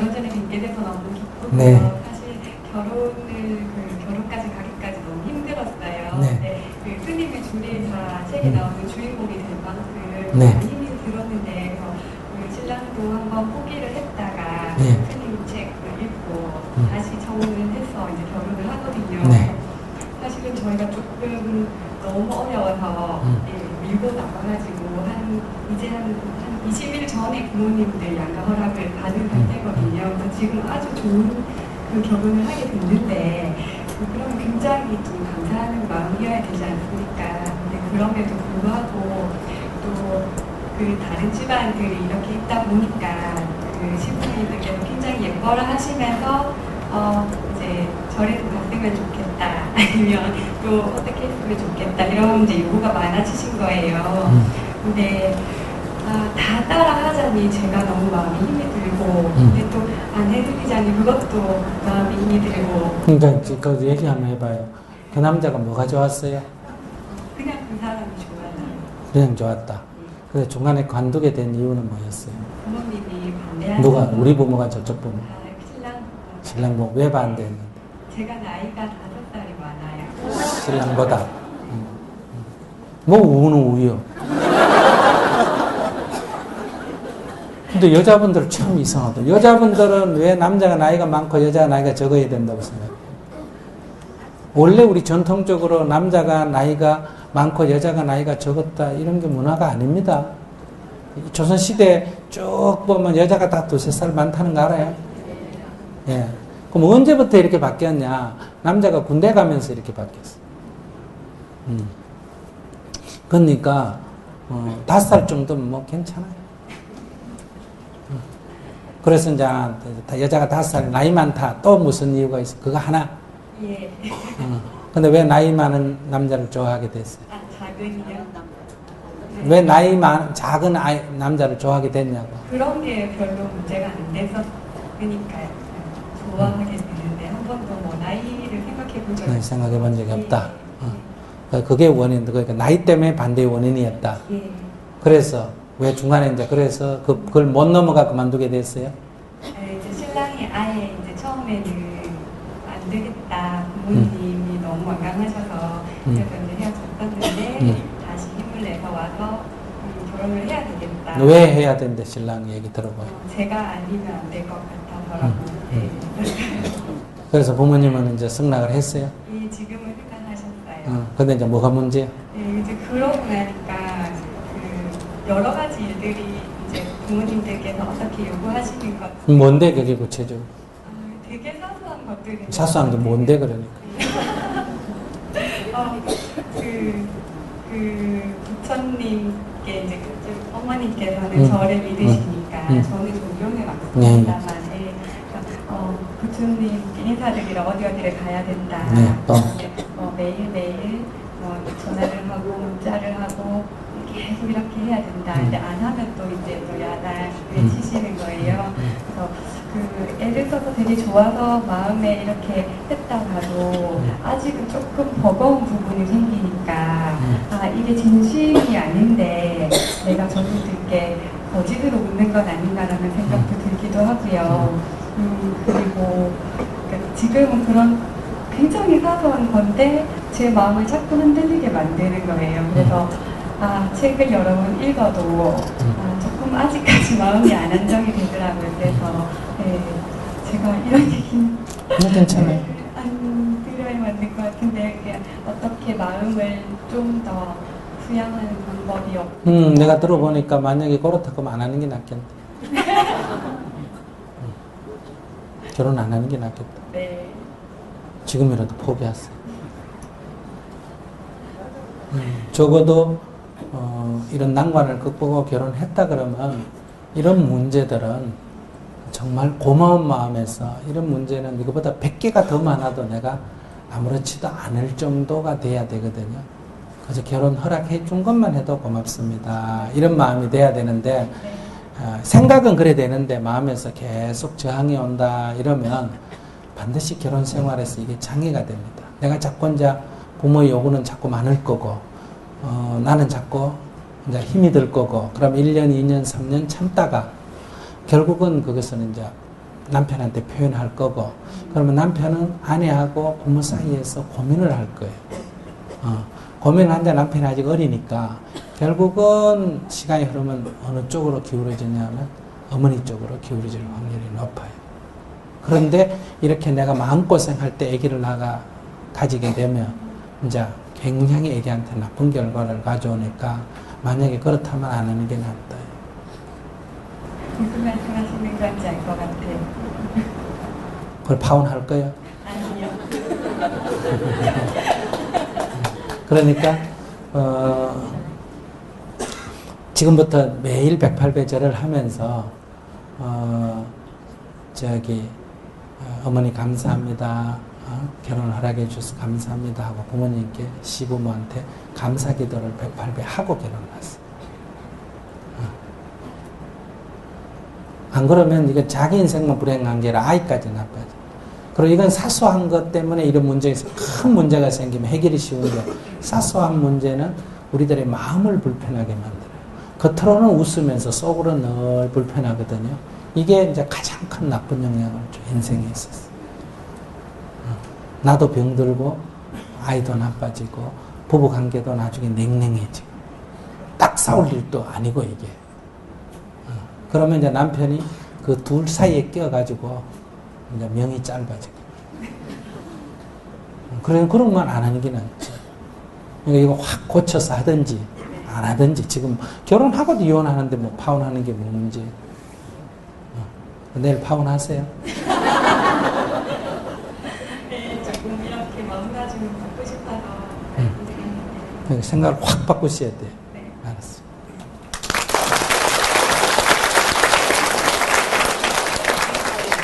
결혼 전에 뵙게 돼서 너무 기쁘고요. 네. 사실 결혼까지 가기까지 너무 힘들었어요. 네. 네. 그 스님의 줄이 다 책에 나오는 주인공이 될 만큼 네. 힘이 들었는데 그 신랑도 한번 포기를 했다가 네. 스님 책을 읽고 다시 청혼을 해서 이제 결혼을 하거든요. 네. 사실은 저희가 조금 너무 어려워서 밀고 나가가지고 이제 한 20일 전에 부모님들 양가 허락을 받은 상태거든요. 그래서 지금 아주 좋은 그 결혼을 하게 됐는데 그러면 굉장히 좀 감사하는 마음이어야 되지 않습니까? 근데 그럼에도 불구하고 또 그 다른 집안들이 이렇게 있다 보니까 그 신부님들께서 굉장히 예뻐라 하시면서 이제 절에도 갔으면 좋겠다 아니면 또 어떻게 했으면 좋겠다 이런 이제 요구가 많아지신 거예요. 근데 다 따라 하자니 제가 너무 마음이 힘이 들고 근데 또 안 해드리자니 그것도 마음이 힘이 들고 그러니까 그 얘기 한번 해봐요. 그 남자가 뭐가 좋았어요? 그냥 그 사람이 좋아요. 그냥 좋았다. 그래서 중간에 관두게 된 이유는 뭐였어요? 부모님이 반대하셔서 누가? 우리 부모가 저쪽 부모? 신랑 부모 왜 반대했는데? 제가 나이가 5살이 많아요. 신랑보다. 뭐 우는 우요. 근데 여자분들 참 이상하다. 여자분들은 왜 남자가 나이가 많고 여자가 나이가 적어야 된다고 생각해요? 원래 우리 전통적으로 남자가 나이가 많고 여자가 나이가 적었다 이런 게 문화가 아닙니다. 조선시대 쭉 보면 여자가 다 두세 살 많다는 거 알아요? 예. 그럼 언제부터 이렇게 바뀌었냐? 남자가 군대 가면서 이렇게 바뀌었어. 그러니까 5살 정도면 뭐 괜찮아요. 그래서 이제 여자가 5살 나이 많다. 또 무슨 이유가 있어? 그거 하나. 예. 근데 왜 나이 많은 남자를 좋아하게 됐어요? 작은이요? 왜 나이 작은 남자를 좋아하게 됐냐고. 그런 게 별로 문제가 안 돼서 그러니까요. 좋아하게 되는데 한 번도 뭐 나이를 생각해 본 적이 생각해 본 적이 없다. 그게 원인, 그러니까 나이 때문에 반대의 원인이었다. 예. 그래서 왜 중간에 이제 그래서 그걸 못 넘어가 그만두게 됐어요? 네, 이제 신랑이 아예 이제 처음에는 안 되겠다. 부모님이 너무 완강하셔서 그래서 이제 헤어졌었는데 다시 힘을 내서 와서 결혼을 해야 되겠다. 왜 해야 된대 신랑 얘기 들어봐요. 제가 아니면 안 될 것 같아서라고. 네. 그래서 부모님은 이제 승낙을 했어요? 예, 지금은 흑안하셨어요. 근데 이제 뭐가 문제야? 네, 이제 그러고 나니까 그 여러 가지 일들이 이제 부모님들께서 어떻게 요구하시는 것. 뭔데 그게 구체적으로? 되게 사소한 것들이. 사소한 게 뭔데 그러니까? 부처님께 이제 그쪽 어머니께서는 저를 믿으시니까 저는 존경해 왔습니다만, 부처님께 인사드리러 어디를 가야 된다. 매일매일 전화를 하고 문자를 하고 계속 이렇게 해야 된다. 근데 안 하면 또 이제 또 야단 외치시는 거예요. 그래서 그 애를 써서 되게 좋아서 마음에 이렇게 했다고 하도 아직은 조금 버거운 부분이 생기니까 이게 진심이 아닌데 내가 저분들께 거짓으로 묻는 건 아닌가라는 생각도 들기도 하고요. 그리고 그러니까 지금은 그런 굉장히 사소한 건데 제 마음을 자꾸 흔들리게 만드는 거예요. 그래서 책을 여러 번 읽어도 조금 아직까지 마음이 안 안정이 되더라고요. 그래서 제가 이런 얘기는 괜찮아요. 안 드려야 맞는 것 같은데 그냥 어떻게 마음을 좀 더 수양하는 방법이 없고 내가 들어보니까 만약에 그렇다고 안 하는 게 낫겠네. 결혼 안 하는 게 낫겠다. 네. 지금이라도 포기하세요. 적어도 이런 난관을 극복하고 결혼했다 그러면 이런 문제들은 정말 고마운 마음에서 이런 문제는 이거보다 100개가 더 많아도 내가 아무렇지도 않을 정도가 돼야 되거든요. 그래서 결혼 허락해 준 것만 해도 고맙습니다. 이런 마음이 돼야 되는데 생각은 그래 되는데 마음에서 계속 저항이 온다 이러면 반드시 결혼 생활에서 이게 장애가 됩니다. 내가 자꾸 이제 부모의 요구는 자꾸 많을 거고 나는 자꾸 이제 힘이 들 거고 그럼 1년, 2년, 3년 참다가 결국은 그것은 이제 남편한테 표현할 거고, 그러면 남편은 아내하고 부모 사이에서 고민을 할 거예요. 고민을 하는데 남편이 아직 어리니까 결국은 시간이 흐르면 어느 쪽으로 기울어지냐면 어머니 쪽으로 기울어질 확률이 높아요. 그런데 이렇게 내가 마음고생할 때 아기를 가지게 되면 이제 굉장히 아기한테 나쁜 결과를 가져오니까 만약에 그렇다면 안 하는 게 낫다. 무슨 말씀하시는 건지 알 것 같아요. 그걸 파혼할 거예요? 아니요. 그러니까 지금부터 매일 108배절을 하면서 어머니 감사합니다. 결혼을 허락해 주셔서 감사합니다 하고 부모님께 시부모한테 감사 기도를 108배 하고 결혼을 하세요. 안 그러면 이건 자기 인생만 불행한 게 아니라 아이까지 나빠져. 그리고 이건 사소한 것 때문에 이런 문제에서 큰 문제가 생기면 해결이 쉬운데 사소한 문제는 우리들의 마음을 불편하게 만들어요. 겉으로는 웃으면서 속으로는 늘 불편하거든요. 이게 이제 가장 큰 나쁜 영향을 줘, 인생에 있어서. 나도 병들고 아이도 나빠지고 부부관계도 나중에 냉랭해지고 딱 싸울 일도 아니고 이게. 그러면 이제 남편이 그 둘 사이에 끼어가지고 이제 명이 짧아지고. 그런 말 안 하는 게 낫죠. 그러니까 이거 확 고쳐서 하든지 안 하든지 지금 결혼하고도 이혼하는데 뭐 파혼하는 게 뭐 문제. 내일 파혼하세요. 네, 조금 이렇게 마음가짐을 갖고 싶어서 그러니까 생각을 확 바꾸셔야 돼요. 네. 알았어요.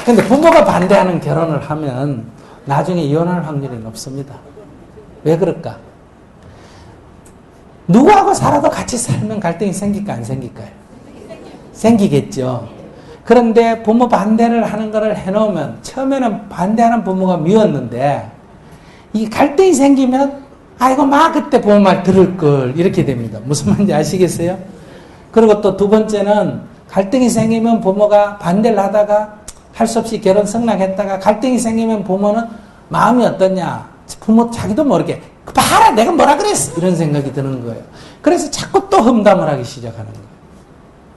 근데 부모가 반대하는 결혼을 하면 나중에 이혼할 확률이 높습니다. 왜 그럴까? 누구하고 살아도 같이 살면 갈등이 생길까 안 생길까요? 생기겠죠. 그런데 부모 반대를 하는 것을 해놓으면 처음에는 반대하는 부모가 미웠는데 이 갈등이 생기면 아이고 막 그때 부모 말 들을 걸 이렇게 됩니다. 무슨 말인지 아시겠어요? 그리고 또 두 번째는 갈등이 생기면 부모가 반대를 하다가 할 수 없이 결혼 승낙했다가 갈등이 생기면 부모는 마음이 어떠냐? 부모 자기도 모르게 봐라 내가 뭐라 그랬어 이런 생각이 드는 거예요. 그래서 자꾸 또 험담을 하기 시작하는 거예요.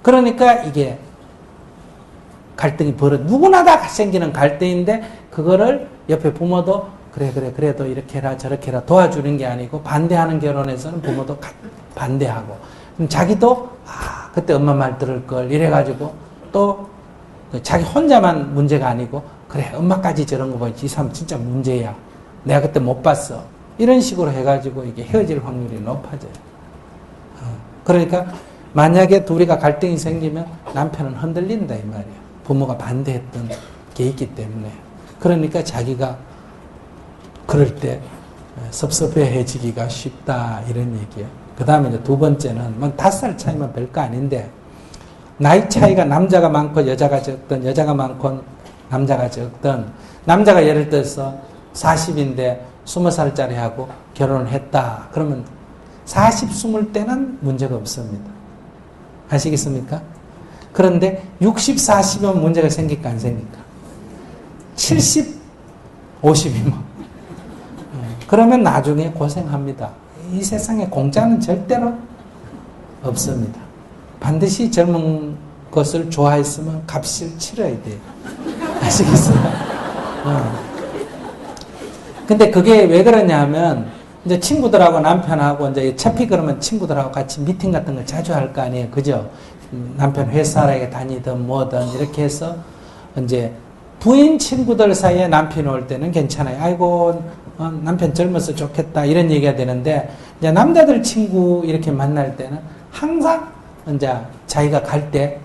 그러니까 이게 갈등이 누구나 다 생기는 갈등인데 그거를 옆에 부모도 그래도 이렇게 해라 저렇게 해라 도와주는 게 아니고 반대하는 결혼에서는 부모도 반대하고 그럼 자기도 그때 엄마 말 들을 걸 이래가지고 또 자기 혼자만 문제가 아니고 그래 엄마까지 저런 거 보지 이 사람 진짜 문제야 내가 그때 못 봤어 이런 식으로 해가지고 이게 헤어질 확률이 높아져요. 그러니까 만약에 둘이가 갈등이 생기면 남편은 흔들린다 이 말이에요. 부모가 반대했던 게 있기 때문에. 그러니까 자기가 그럴 때 섭섭해지기가 쉽다 이런 얘기예요. 그 다음에 이제 두 번째는 뭐 5살 차이면 별거 아닌데 나이 차이가 남자가 많고 여자가 적든 여자가 많고 남자가 적든 남자가 예를 들어서 40인데 20살짜리하고 결혼을 했다. 그러면 40, 20 때는 문제가 없습니다. 아시겠습니까? 그런데 60, 40이면 문제가 생길까 안 생길까? 70, 50이면 그러면 나중에 고생합니다. 이 세상에 공짜는 절대로 없습니다. 반드시 젊은 것을 좋아했으면 값을 치러야 돼요. 아시겠어요? 근데 그게 왜 그러냐면 이제 친구들하고 남편하고 이제 차피 그러면 친구들하고 같이 미팅 같은 거 자주 할 거 아니에요. 그죠? 남편 회사에 다니든 뭐든 이렇게 해서 이제 부인 친구들 사이에 남편이 올 때는 괜찮아요. 아이고 남편 젊어서 좋겠다 이런 얘기가 되는데 이제 남자들 친구 이렇게 만날 때는 항상 이제 자기가 갈 때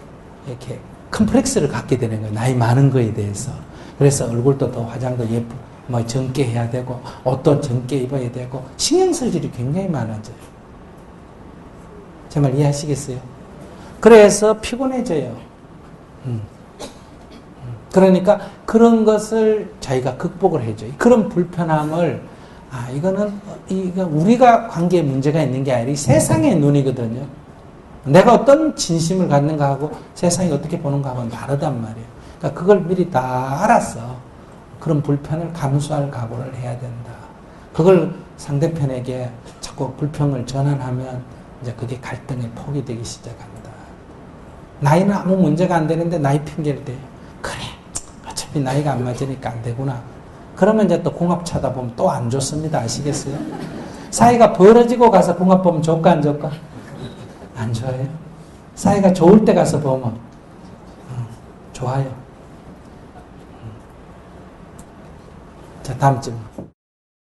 이렇게 컴플렉스를 갖게 되는 거예요. 나이 많은 거에 대해서. 그래서 얼굴도 더 화장도 예쁘고 뭐 젊게 해야 되고 옷도 젊게 입어야 되고 신경 쓸 일이 굉장히 많아져요. 정말 이해하시겠어요? 그래서 피곤해져요. 그러니까 그런 것을 자기가 극복을 해줘요. 그런 불편함을 이거 우리가 관계에 문제가 있는 게 아니라 이 세상의 눈이거든요. 내가 어떤 진심을 갖는가 하고 세상이 어떻게 보는가 하고는 다르단 말이에요. 그러니까 그걸 미리 다 알았어. 그런 불편을 감수할 각오를 해야 된다. 그걸 상대편에게 자꾸 불평을 전환하면 이제 그게 갈등의 폭이 되기 시작합니다. 나이는 아무 문제가 안 되는데 나이 핑계를 대요. 그래, 어차피 나이가 안 맞으니까 안 되구나. 그러면 이제 또 궁합 찾아보면 또 안 좋습니다. 아시겠어요? 사이가 벌어지고 가서 궁합 보면 좋을까 안 좋을까? 안 좋아요. 사이가 좋을 때 가서 보면 좋아요. 자, 다음 질문.